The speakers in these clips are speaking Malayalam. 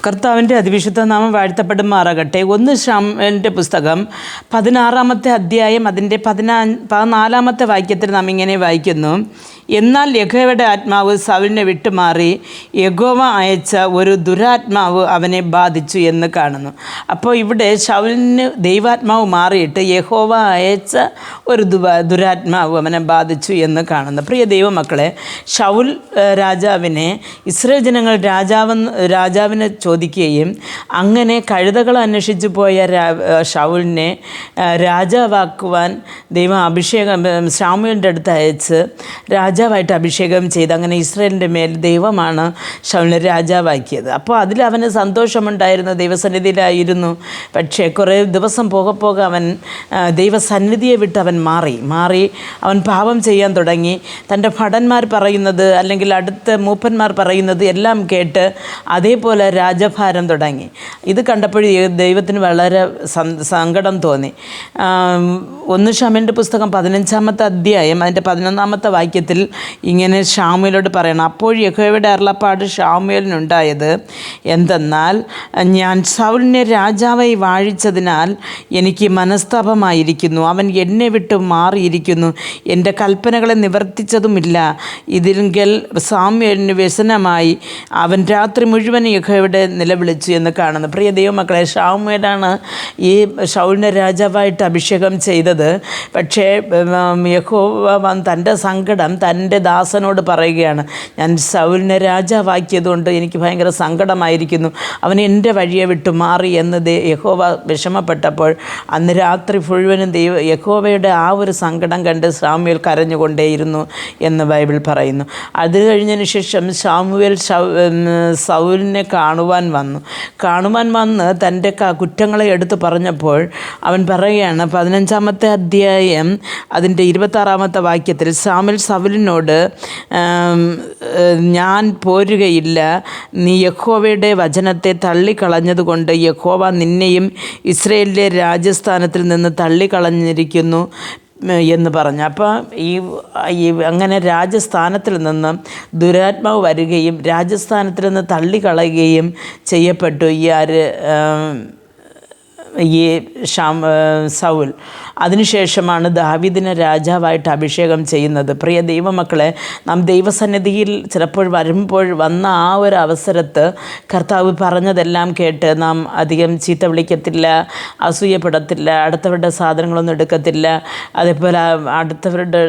കർത്താവിൻ്റെ അതിവിശുദ്ധ നാമം വാഴ്ത്തപ്പെടുമാറാകട്ടെ. 1 ശമൂവേലിൻ്റെ പുസ്തകം 16-ാമത്തെ അധ്യായം അതിൻ്റെ 14-ാമത്തെ വാക്യത്തിൽ നാം ഇങ്ങനെ വായിക്കുന്നു: എന്നാൽ യഹോവയുടെ ആത്മാവ് സൗലിനെ വിട്ടുമാറി യഹോവ അയച്ച ഒരു ദുരാത്മാവ് അവനെ ബാധിച്ചു എന്ന് കാണുന്നു. അപ്പോൾ ഇവിടെ ശൗലിന് ദൈവാത്മാവ് മാറിയിട്ട് യഹോവ അയച്ച ഒരു ദുരാത്മാവ് അവനെ ബാധിച്ചു എന്ന് കാണുന്നു. പ്രിയ ദൈവമക്കളെ, ശൗൽ രാജാവിനെ ഇസ്രായേൽ ജനങ്ങൾ രാജാവിനെ ചോദിക്കുകയും അങ്ങനെ കഴുതകൾ അന്വേഷിച്ചു പോയ ശൗലിനെ രാജാവാക്കുവാൻ ദൈവം ശമൂവേലിൻ്റെ അടുത്ത് അയച്ച് രാജാവായിട്ട് അഭിഷേകം ചെയ്ത് അങ്ങനെ ഇസ്രായേലിൻ്റെ മേൽ ദൈവമാണ് ശൗലിനെ രാജാവാക്കിയത്. അപ്പോൾ അതിൽ അവന് സന്തോഷമുണ്ടായിരുന്നു, ദൈവസന്നിധിയിലായിരുന്നു. പക്ഷേ കുറേ ദിവസം പോകെ അവൻ ദൈവസന്നിധിയെ വിട്ട് അവൻ മാറി അവൻ പാപം ചെയ്യാൻ തുടങ്ങി. തൻ്റെ ഭടന്മാർ പറയുന്നത് അല്ലെങ്കിൽ അടുത്ത മൂപ്പന്മാർ പറയുന്നത് എല്ലാം കേട്ട് അതേപോലെ രാജഭാരം തുടങ്ങി. ഇത് കണ്ടപ്പോൾ ദൈവത്തിന് വളരെ സങ്കടം തോന്നി. 1 ശമൂവേലിൻ്റെ പുസ്തകം 15-ാമത്തെ അധ്യായം അതിൻ്റെ 11-ാമത്തെ വാക്യത്തിൽ ഇങ്ങനെ ശമൂവേലിനോട് പറയണം: അപ്പോൾ യഹോവയുടെ അരുളപ്പാട് ശമൂവേലിനുണ്ടായത് എന്തെന്നാൽ, ഞാൻ സൗലിനെ രാജാവായി വാഴിച്ചതിനാൽ എനിക്ക് മനസ്താപമായിരിക്കുന്നു. അവൻ എന്നെ വിട്ട് മാറിയിരിക്കുന്നു, എൻ്റെ കൽപ്പനകളെ നിവർത്തിച്ചതുമില്ല. ഇതിലെങ്കിൽ ശമൂവേലിന് വ്യസനമായി അവൻ രാത്രി മുഴുവൻ യഹോവയുടെ നിലവിളിച്ചു എന്ന് കാണുന്നു. പ്രിയ ദൈവമക്കളെ, ശമൂവേലാണ് ഈ ശൗലിനെ രാജാവായിട്ട് അഭിഷേകം ചെയ്തത്. പക്ഷേ യഹോവ തൻ്റെ സങ്കടം തൻ്റെ ദാസനോട് പറയുകയാണ്: ഞാൻ ശൗലിനെ രാജാവാക്കിയതുകൊണ്ട് എനിക്ക് ഭയങ്കര സങ്കടമായിരിക്കുന്നു, അവൻ എൻ്റെ വഴിയെ വിട്ടു മാറി എന്ന് യഹോവ വിഷമപ്പെട്ടപ്പോൾ അന്ന് രാത്രി മുഴുവനും യഹോവയുടെ ആ ഒരു സങ്കടം കണ്ട് ശമൂവേൽ കരഞ്ഞുകൊണ്ടേയിരുന്നു എന്ന് ബൈബിൾ പറയുന്നു. അത് കഴിഞ്ഞതിന് ശേഷം ശമൂവേൽ സൗലിനെ കാണുവാൻ വന്ന് തൻ്റെ കുറ്റങ്ങളെ എടുത്തു പറഞ്ഞപ്പോൾ അവൻ പറയുകയാണ്, 15-ാമത്തെ അധ്യായം അതിൻ്റെ 26-ാമത്തെ വാക്യത്തിൽ: ശമൂവേൽ സൗലിനോട്, ഞാൻ പോരുകയില്ല, നീ യഹോവയുടെ വചനത്തെ തള്ളിക്കളഞ്ഞതുകൊണ്ട് യഹോവ നിന്നെയും ഇസ്രായേലിലെ രാജസ്ഥാനത്തിൽ നിന്ന് തള്ളിക്കളഞ്ഞിരിക്കുന്നു എന്ന് പറഞ്ഞു. അപ്പോൾ അങ്ങനെ രാജസ്ഥാനത്തിൽ നിന്ന് ദുരാത്മാവ് വരികയും രാജസ്ഥാനത്തിൽ നിന്ന് തള്ളിക്കളയുകയും ചെയ്യപ്പെട്ടു ഈ സൗൽ. അതിനുശേഷമാണ് ദാവീദിനെ രാജാവായിട്ട് അഭിഷേകം ചെയ്യുന്നത്. പ്രിയ ദൈവമക്കളെ, നാം ദൈവസന്നിധിയിൽ ചിലപ്പോൾ വന്ന ആ ഒരു അവസരത്ത് കർത്താവ് പറഞ്ഞതെല്ലാം കേട്ട് നാം അധികം ചീത്ത വിളിക്കത്തില്ല, അസൂയപ്പെടത്തില്ല, അടുത്തവരുടെ സാധനങ്ങളൊന്നും എടുക്കത്തില്ല, അതേപോലെ അടുത്തവരുടെ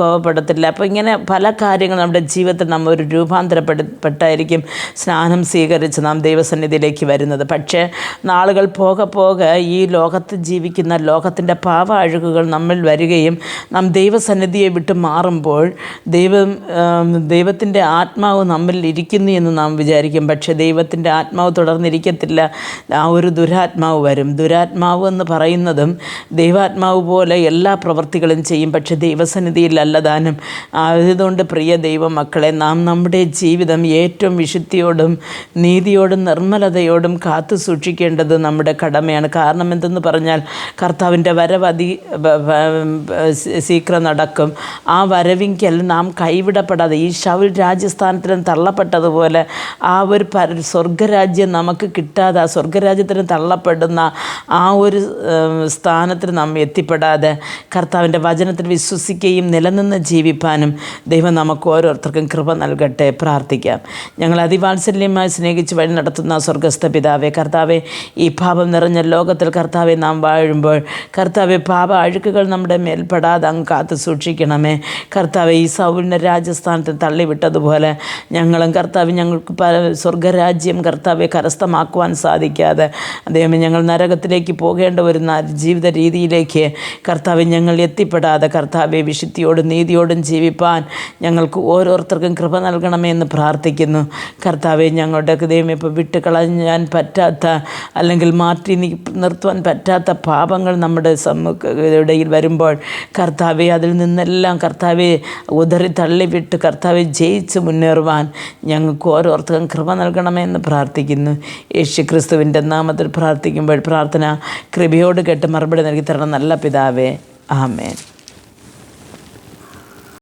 കോപപ്പെടത്തില്ല. അപ്പോൾ ഇങ്ങനെ പല കാര്യങ്ങൾ നമ്മുടെ ജീവിതത്തിൽ നാം ഒരു രൂപാന്തരപ്പെട്ടായിരിക്കും സ്നാനം സ്വീകരിച്ച് നാം ദൈവസന്നിധിയിലേക്ക് വരുന്നത്. പക്ഷേ നാളുകൾ പോകെ ഈ ലോകത്ത് ജീവിക്കുന്ന ലോകത്തിൻ്റെ പാപ അഴുകുകൾ നമ്മിൽ വരികയും നാം ദൈവസന്നിധിയെ വിട്ട് മാറുമ്പോൾ ദൈവത്തിൻ്റെ ആത്മാവ് നമ്മിൽ ഇരിക്കുന്നു എന്ന് നാം വിചാരിക്കും. പക്ഷേ ദൈവത്തിൻ്റെ ആത്മാവ് തുടർന്നിരിക്കത്തില്ല, ആ ഒരു ദുരാത്മാവ് വരും. ദുരാത്മാവ് എന്ന് പറയുന്നതും ദൈവാത്മാവ് പോലെ എല്ലാ പ്രവൃത്തികളും ചെയ്യും, പക്ഷേ ദൈവസന്നിധിയിലല്ല താനും. അതുകൊണ്ട് പ്രിയ ദൈവമക്കളെ, നാം നമ്മുടെ ജീവിതം ഏറ്റവും വിശുദ്ധിയോടും നീതിയോടും നിർമ്മലതയോടും കാത്തു സൂക്ഷിക്കേണ്ടത് നമ്മുടെ കടമയാണ്. കാരണം എന്തെന്ന് പറഞ്ഞാൽ, കർത്താവിൻ്റെ വരവ് ശീഘ്രം നടക്കും. ആ വരവിങ്കൽ നാം കൈവിടപ്പെടാതെ ഈ ശൗൽ രാജസ്ഥാനത്തിലും തള്ളപ്പെട്ടതുപോലെ ആ ഒരു സ്വർഗരാജ്യം നമുക്ക് കിട്ടാതെ ആ സ്വർഗരാജ്യത്തിന് തള്ളപ്പെടുന്ന ആ ഒരു സ്ഥാനത്തിന് നാം എത്തിപ്പെടാതെ കർത്താവിൻ്റെ വചനത്തിൽ വിശ്വസിക്കുകയും നിലനിന്ന് ജീവിപ്പാനും ദൈവം നമുക്ക് ഓരോരുത്തർക്കും കൃപ നൽകട്ടെ. പ്രാർത്ഥിക്കാം. ഞങ്ങൾ അതിവാത്സല്യമായി സ്നേഹിച്ച് വഴി നടത്തുന്ന സ്വർഗസ്ഥ പിതാവേ, കർത്താവെ, ഈ പാപം നിറഞ്ഞ ലോകത്തിൽ കർത്താവെ നാം വാഴുമ്പോൾ കർത്താവെ പാപ അഴുക്കുകൾ നമ്മുടെ മേൽപ്പെടാതെ അങ്ങ് കാത്തു സൂക്ഷിക്കണമേ. കർത്താവെ, ഈ സൗലിനെ രാജസ്ഥാനത്ത് തള്ളിവിട്ടതുപോലെ ഞങ്ങളും കർത്താവ് ഞങ്ങൾക്ക് സ്വർഗരാജ്യം കർത്താവെ കരസ്ഥമാക്കുവാൻ സാധിക്കാതെ ദൈവമേ ഞങ്ങൾ നരകത്തിലേക്ക് പോകേണ്ട ഒരു ജീവിത രീതിയിലേക്ക് കർത്താവെ ഞങ്ങൾ എത്തിപ്പെടാതെ കർത്താവെ വിശുദ്ധിയോടും നീതിയോടും ജീവിപ്പാൻ ഞങ്ങൾക്ക് ഓരോരുത്തർക്കും കൃപ നൽകണമേ എന്ന് പ്രാർത്ഥിക്കുന്നു. കർത്താവെ, ഞങ്ങളുടെ ദൈവമേ ഇപ്പോൾ വിട്ടുകളയാൻ പറ്റാത്ത അല്ലെങ്കിൽ മാറ്റി നിർത്തുവാൻ പറ്റാത്ത പാപങ്ങൾ നമ്മുടെ ഇടയിൽ വരുമ്പോൾ കർത്താവെ അതിൽ നിന്നെല്ലാം കർത്താവെ ഉദറി തള്ളിവിട്ട് കർത്താവെ ജയിച്ച് മുന്നേറുവാൻ ഞങ്ങൾക്ക് ഓരോരുത്തർക്കും കൃപ നൽകണമെന്ന് പ്രാർത്ഥിക്കുന്നു. യേശു ക്രിസ്തുവിൻ്റെ നാമത്തിൽ പ്രാർത്ഥിക്കുമ്പോൾ പ്രാർത്ഥന കൃപയോട് കേട്ട് മറുപടി നൽകി തരണം നല്ല പിതാവേ. ആമേൻ.